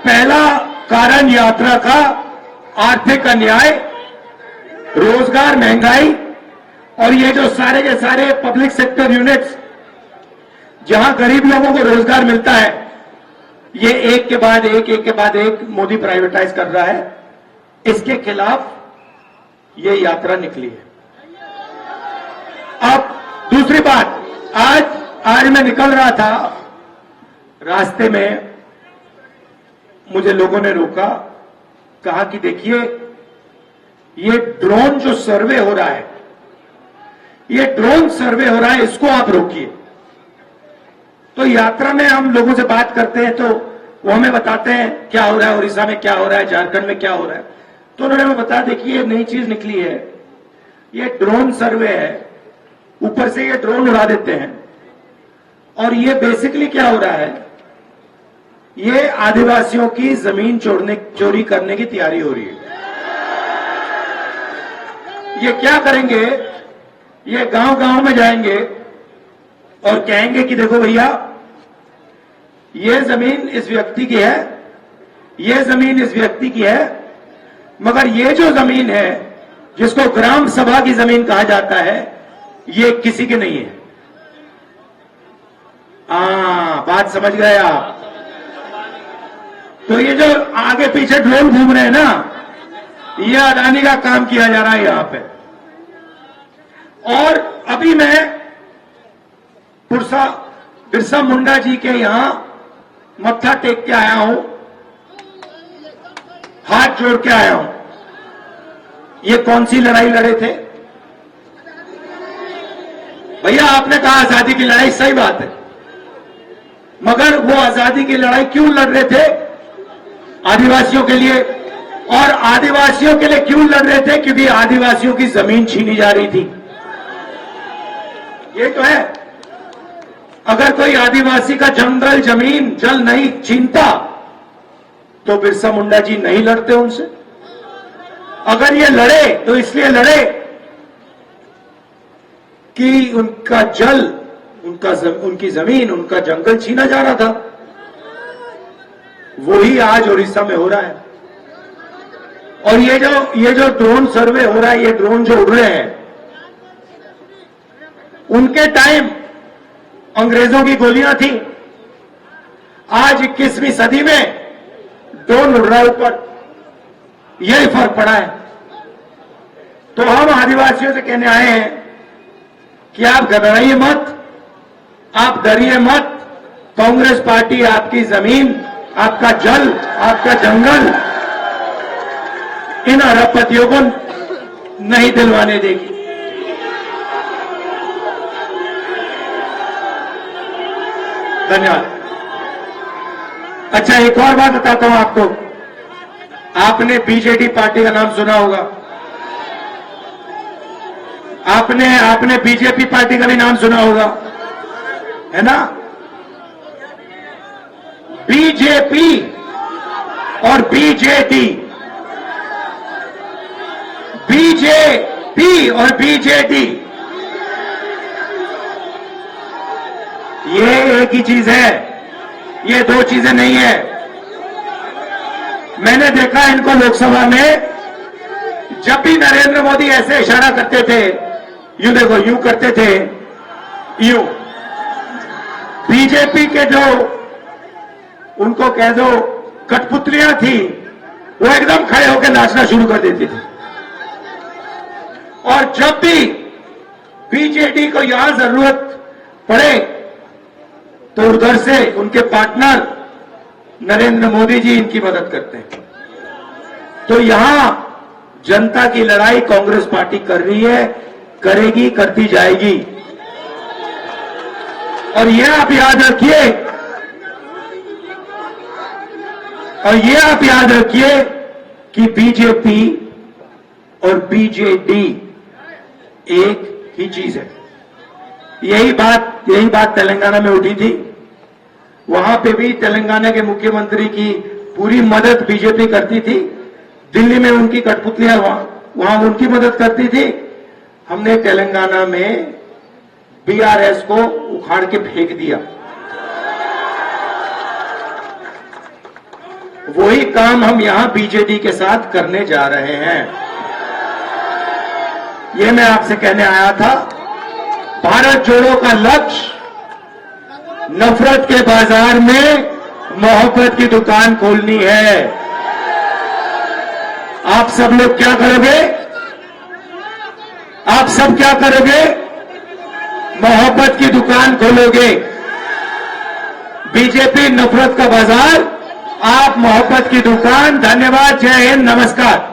पहला कारण यात्रा का आर्थिक अन्याय, रोजगार, महंगाई और ये जो सारे के सारे पब्लिक सेक्टर यूनिट्स जहां गरीब लोगों को रोजगार मिलता है, ये एक के बाद एक मोदी प्राइवेटाइज कर रहा है। इसके खिलाफ ये यात्रा निकली है। अब दूसरी बात, आज मैं निकल रहा था, रास्ते में मुझे लोगों ने रोका, कहा कि देखिए ये ड्रोन जो सर्वे हो रहा है, ये ड्रोन सर्वे हो रहा है, इसको आप रोकिए। तो यात्रा में हम लोगों से बात करते हैं तो वो हमें बताते हैं क्या हो रहा है, उड़ीसा में क्या हो रहा है, झारखंड में क्या हो रहा है। तो उन्होंने हमें बताया, देखिए ये नई चीज निकली है, ये ड्रोन सर्वे है, ऊपर से ये ड्रोन उड़ा देते हैं और ये बेसिकली क्या हो रहा है, ये आदिवासियों की जमीन चोरी करने की तैयारी हो रही है। ये क्या करेंगे, ये गांव गांव में जाएंगे और कहेंगे कि देखो भैया, ये जमीन इस व्यक्ति की है, ये जमीन इस व्यक्ति की है, मगर ये जो जमीन है जिसको ग्राम सभा की जमीन कहा जाता है, ये किसी की नहीं है। बात समझ गए आप? तो ये जो आगे पीछे ड्रोन घूम रहे हैं ना, ये अडानी का काम किया जा रहा है यहां पे। और अभी मैं बिरसा मुंडा जी के यहां मत्था टेक के आया हूं, हाथ जोड़ के आया हूं। ये कौन सी लड़ाई लड़े थे भैया? आपने कहा आजादी की लड़ाई, सही बात है, मगर वो आजादी की लड़ाई क्यों लड़ रहे थे? आदिवासियों के लिए। और आदिवासियों के लिए क्यों लड़ रहे थे? क्योंकि आदिवासियों की जमीन छीनी जा रही थी। ये तो है। अगर कोई आदिवासी का जंगल, जमीन, जल नहीं छीनता तो बिरसा मुंडा जी नहीं लड़ते उनसे। अगर ये लड़े तो इसलिए लड़े कि उनका जल, उनकी जमीन, उनका जंगल छीना जा रहा था। वही आज उड़ीसा में हो रहा है। और ये जो ड्रोन सर्वे हो रहा है, ये ड्रोन जो उड़ रहे हैं, उनके टाइम अंग्रेजों की गोलियां थी। आज 21वीं सदी में ड्रोन उड़ रहा है ऊपर, यही फर्क पड़ा है। तो हम आदिवासियों से कहने आए हैं कि आप घबराइए मत, आप डरिए मत। कांग्रेस पार्टी आपकी जमीन, आपका जल, आपका जंगल इन अरबपतियों को नहीं दिलवाने देगी। धन्यवाद। अच्छा, एक और बात बताता हूं आपको। आपने बीजेडी पार्टी का नाम सुना होगा, आपने बीजेपी पार्टी का भी नाम सुना होगा, है ना? बीजेपी और बीजेडी, बीजेपी और बीजेडी, ये एक ही चीज है, ये दो चीजें नहीं है। मैंने देखा इनको लोकसभा में, जब भी नरेंद्र मोदी ऐसे इशारा करते थे, यूं देखो, यूं करते थे, यूं। बीजेपी के जो, उनको कह दो कठपुतलियां थी, वो एकदम खड़े होकर नाचना शुरू कर देती थी। और जब भी बीजेडी को यहां जरूरत पड़े तो उधर से उनके पार्टनर नरेंद्र मोदी जी इनकी मदद करते हैं। तो यहां जनता की लड़ाई कांग्रेस पार्टी कर रही है, करेगी, करती जाएगी। और यह आप याद रखिए, कि बीजेपी और बीजेडी एक ही चीज है। यही बात तेलंगाना में उठी थी। वहां पे भी तेलंगाना के मुख्यमंत्री की पूरी मदद बीजेपी करती थी। दिल्ली में उनकी कठपुतलियां वहां उनकी मदद करती थी। हमने तेलंगाना में बीआरएस को उखाड़ के फेंक दिया। वही काम हम यहां बीजेडी के साथ करने जा रहे हैं। ये मैं आपसे कहने आया था। भारत जोड़ो का लक्ष्य नफरत के बाजार में मोहब्बत की दुकान खोलनी है। आप सब लोग क्या करोगे? आप सब क्या करोगे? मोहब्बत की दुकान खोलोगे। बीजेपी नफरत का बाजार, आप मोहब्बत की दुकान। धन्यवाद। जय हिंद। नमस्कार।